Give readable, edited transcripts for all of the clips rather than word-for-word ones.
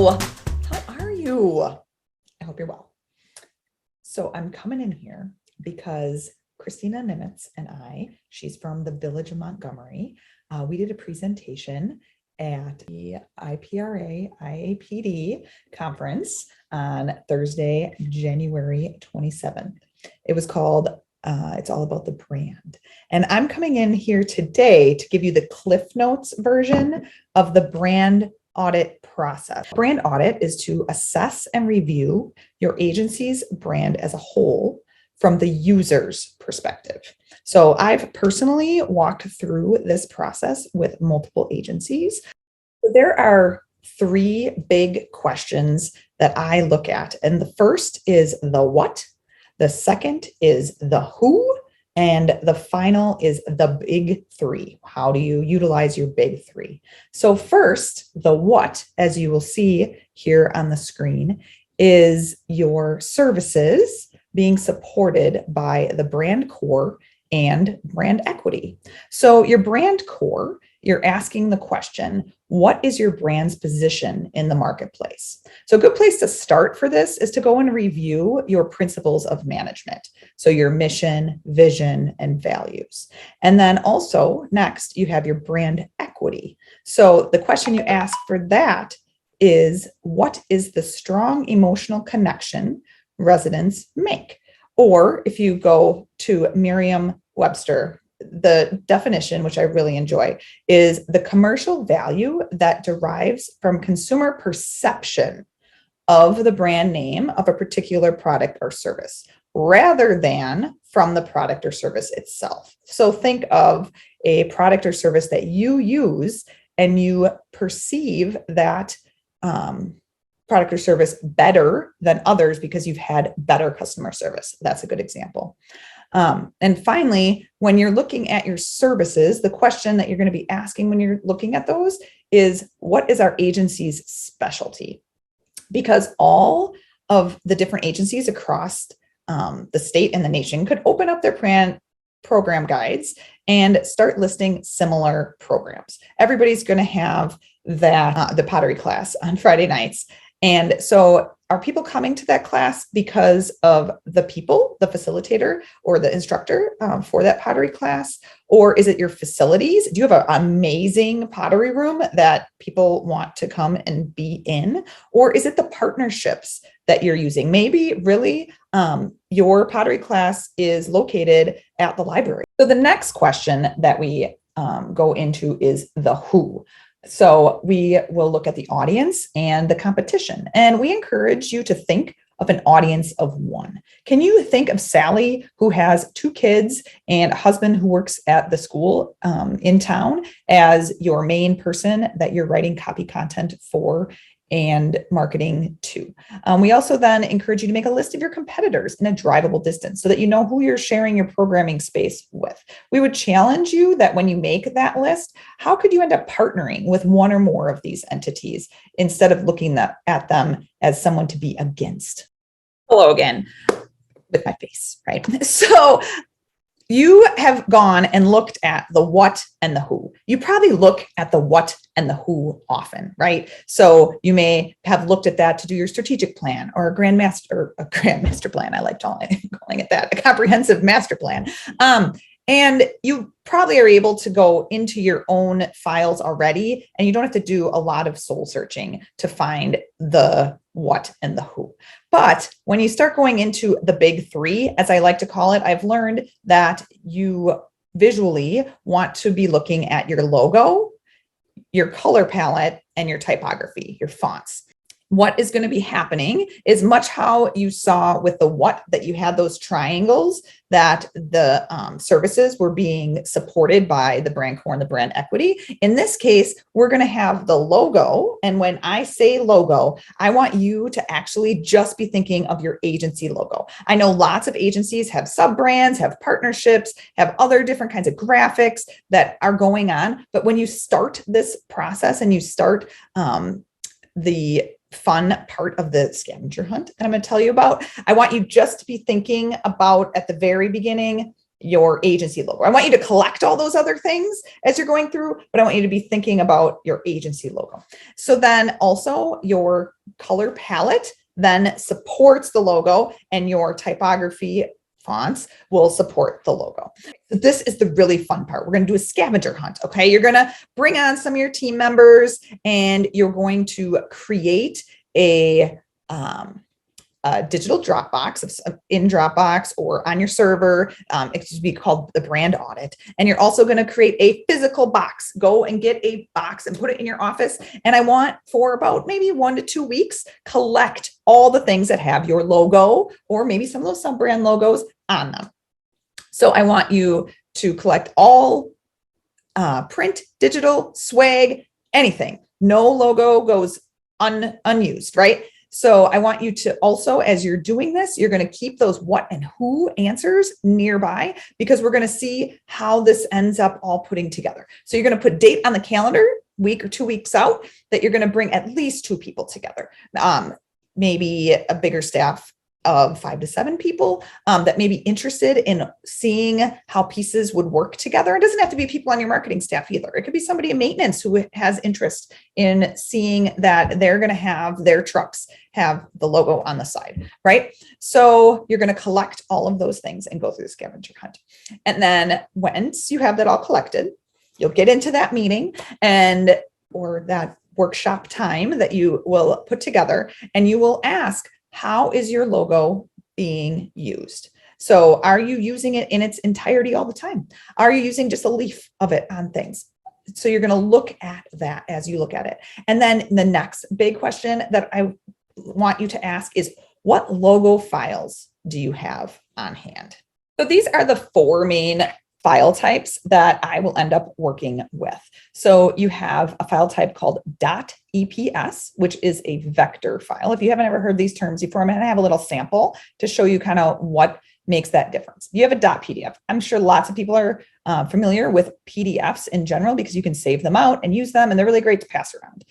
Hello, how are you? I hope you're well. So I'm coming in here because Kristina Nemetz and she's from the Village of Montgomery. We did a presentation at the IPRA IAPD conference on Thursday, January 27th. It was called It's All About the Brand. And I'm coming in here today to give you the Cliff Notes version of the Brand Audit Process. Brand audit is to assess and review your agency's brand as a whole from the user's perspective. So I've personally walked through this process with multiple agencies. There are three big questions that I look at. And the first is the what, the second is the who, and the final is the big three. How do you utilize your big three? So first, the what, as you will see here on the screen, is your services being supported by the brand core and brand equity. So your brand core, you're asking the question, what is your brand's position in the marketplace? So a good place to start for this is to go and review your principles of management. So your mission, vision, and values. And then also next, you have your brand equity. So the question you ask for that is, what is the strong emotional connection residents make? Or if you go to Merriam-Webster, the definition, which I really enjoy, is the commercial value that derives from consumer perception of the brand name of a particular product or service, rather than from the product or service itself. So think of a product or service that you use and you perceive that product or service better than others because you've had better customer service. That's a good example. And finally, when you're looking at your services, the question that you're going to be asking when you're looking at those is, what is our agency's specialty? Because all of the different agencies across the state and the nation could open up their brand program guides and start listing similar programs. Everybody's going to have that the pottery class on Friday nights. And so are people coming to that class because of the people, the facilitator or the instructor for that pottery class? Or is it your facilities? Do you have an amazing pottery room that people want to come and be in? Or is it the partnerships that you're using? Maybe really your pottery class is located at the library. So the next question that we go into is the who. So we will look at the audience and the competition, and we encourage you to think of an audience of one. Can you think of Sally, who has 2 kids and a husband who works at the school in town, as your main person that you're writing copy content for and marketing to? We also then encourage you to make a list of your competitors in a drivable distance so that you know who you're sharing your programming space with. We would challenge you that when you make that list, how could you end up partnering with one or more of these entities instead of looking at them as someone to be against? Hello again with my face, right? So you have gone and looked at the what and the who. You probably look at the what and the who often, right? So you may have looked at that to do your strategic plan or a grand master plan. I like calling it that, a comprehensive master plan. And you probably are able to go into your own files already, and you don't have to do a lot of soul searching to find the what and the who. But when you start going into the big three, as I like to call it, I've learned that you visually want to be looking at your logo, your color palette, and your typography, your fonts. What is going to be happening is much how you saw with the what, that you had those triangles, that the services were being supported by the brand core and the brand equity. In this case, we're going to have the logo. And when I say logo, I want you to actually just be thinking of your agency logo. I know lots of agencies have sub-brands, have partnerships, have other different kinds of graphics that are going on. But when you start this process and you start the fun part of the scavenger hunt that I'm going to tell you about, I want you just to be thinking about, at the very beginning, your agency logo. I want you to collect all those other things as you're going through, but I want you to be thinking about your agency logo. So then also your color palette then supports the logo, and your typography fonts will support the logo. This is the really fun part. We're going to do a scavenger hunt. Okay. You're going to bring on some of your team members, and you're going to create a digital Dropbox in Dropbox or on your server. It should be called the Brand Audit. And you're also going to create a physical box. Go and get a box and put it in your office. And I want, for about maybe 1 to 2 weeks, collect all the things that have your logo or maybe some of those sub-brand logos on them. So I want you to collect all print, digital, swag, anything. No logo goes unused, right? So I want you to also, as you're doing this, you're going to keep those what and who answers nearby, because we're going to see how this ends up all putting together. So you're going to put date on the calendar, week or 2 weeks out, that you're going to bring at least 2 people together. Maybe a bigger staff of 5 to 7 people that may be interested in seeing how pieces would work together. It doesn't have to be people on your marketing staff either. It could be somebody in maintenance who has interest in seeing that they're going to have their trucks have the logo on the side, right? So you're going to collect all of those things and go through the scavenger hunt. And then once you have that all collected, you'll get into that meeting or that workshop time that you will put together, and you will ask, how is your logo being used? So are you using it in its entirety all the time? Are you using just a leaf of it on things? So you're going to look at that as you look at it. And then the next big question that I want you to ask is, what logo files do you have on hand? So these are the 4 main file types that I will end up working with. So you have a file type called .eps, which is a vector file. If you haven't ever heard these terms before, I'm going to have a little sample to show you kind of what makes that difference. You have a .pdf. I'm sure lots of people are familiar with PDFs in general, because you can save them out and use them, and they're really great to pass around.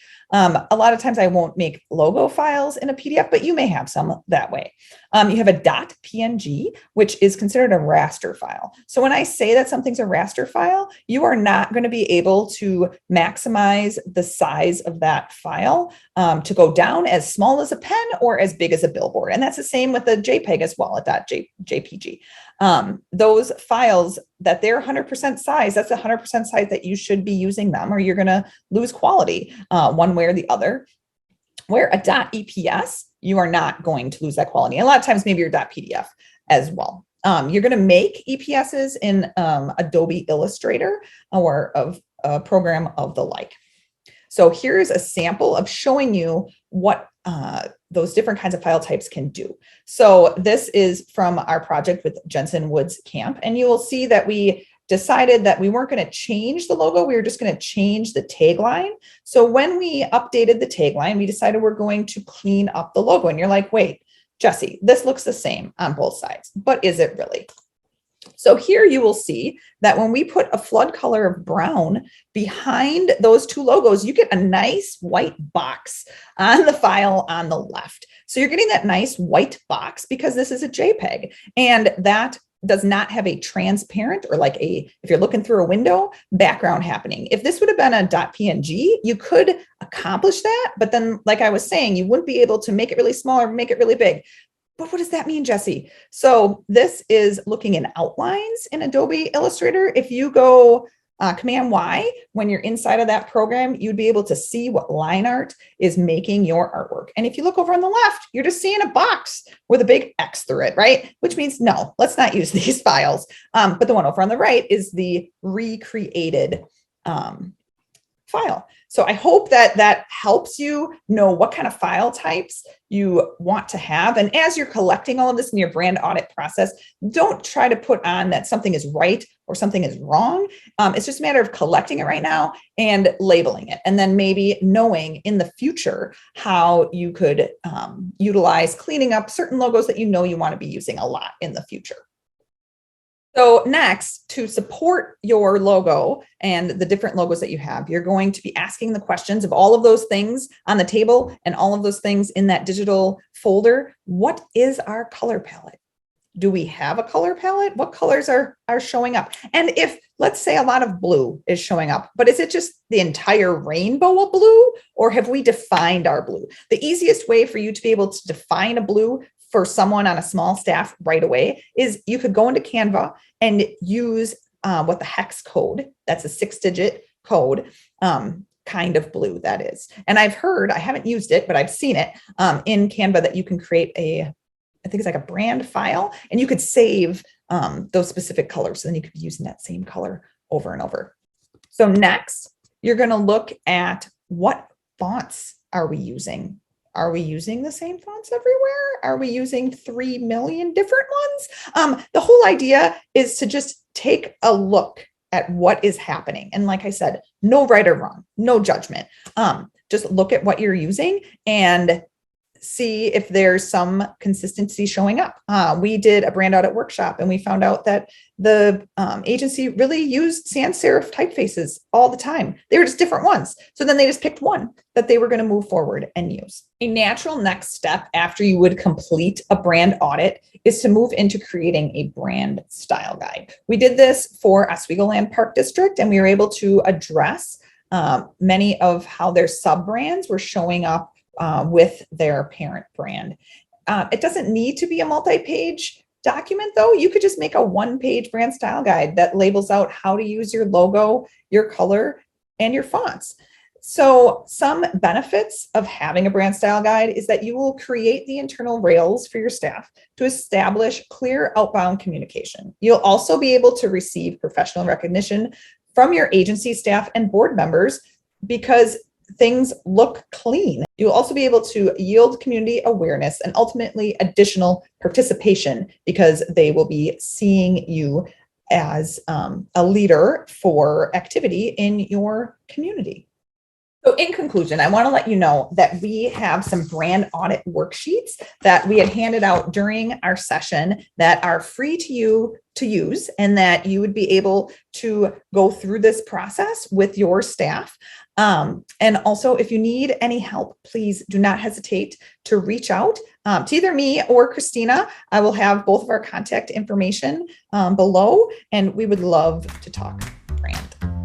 A lot of times I won't make logo files in a PDF, but you may have some that way. You have a .png, which is considered a raster file. So when I say that something's a raster file, you are not going to be able to maximize the size of that file to go down as small as a pen or as big as a billboard. And that's the same with the JPEG as well, at .jpg. Those files that they're 100% size, that's 100% size that you should be using them, or you're going to lose quality one way or the other. Where a .eps, you are not going to lose that quality. And a lot of times maybe your .pdf as well. You're going to make EPSs in Adobe Illustrator or of a program of the like. So here's a sample of showing you what those different kinds of file types can do. So this is from our project with Jensen Woods Camp, and you will see that we decided that we weren't going to change the logo. We were just going to change the tagline. So when we updated the tagline, we decided we're going to clean up the logo. And you're like, wait, Jessie, this looks the same on both sides, but is it really? So here you will see that when we put a flood color of brown behind those 2 logos, you get a nice white box on the file on the left. So you're getting that nice white box because this is a JPEG, and that does not have a transparent, or like if you're looking through a window, background happening. If this would have been a .png, you could accomplish that. But then, like I was saying, you wouldn't be able to make it really small or make it really big. But what does that mean, Jessie? So this is looking in outlines in Adobe Illustrator. If you go Command Y, when you're inside of that program, you'd be able to see what line art is making your artwork. And if you look over on the left, you're just seeing a box with a big X through it, right? Which means, no, let's not use these files. But the one over on the right is the recreated file. So I hope that that helps you know what kind of file types you want to have. And as you're collecting all of this in your brand audit process, don't try to put on that something is right or something is wrong. It's just a matter of collecting it right now and labeling it. And then maybe knowing in the future how you could utilize cleaning up certain logos that you know you want to be using a lot in the future. So next, to support your logo and the different logos that you have, you're going to be asking the questions of all of those things on the table and all of those things in that digital folder. What is our color palette? Do we have a color palette? What colors are showing up? And if, let's say, a lot of blue is showing up, but is it just the entire rainbow of blue, or have we defined our blue? The easiest way for you to be able to define a blue for someone on a small staff right away is you could go into Canva and use what the hex code, that's a 6-digit code, kind of blue that is. And I've heard, I haven't used it, but I've seen it in Canva that you can create I think it's like a brand file, and you could save those specific colors. So then you could be using that same color over and over. So next, you're going to look at what fonts are we using? Are we using the same fonts everywhere? Are we using 3 million different ones? The whole idea is to just take a look at what is happening. And like I said, no right or wrong, no judgment. Just look at what you're using and see if there's some consistency showing up. We did a brand audit workshop and we found out that the agency really used sans serif typefaces all the time. They were just different ones. So then they just picked one that they were going to move forward and use. A natural next step after you would complete a brand audit is to move into creating a brand style guide. We did this for Oswego Land Park District, and we were able to address many of how their sub brands were showing up with their parent brand. It doesn't need to be a multi-page document though. You could just make a 1-page brand style guide that labels out how to use your logo, your color, and your fonts. So some benefits of having a brand style guide is that you will create the internal rails for your staff to establish clear outbound communication. You'll also be able to receive professional recognition from your agency staff and board members because things look clean. You'll also be able to yield community awareness and ultimately additional participation because they will be seeing you as a leader for activity in your community. So in conclusion, I want to let you know that we have some brand audit worksheets that we had handed out during our session that are free to you to use and that you would be able to go through this process with your staff. And also, if you need any help, please do not hesitate to reach out to either me or Kristina. I will have both of our contact information below, and we would love to talk brand.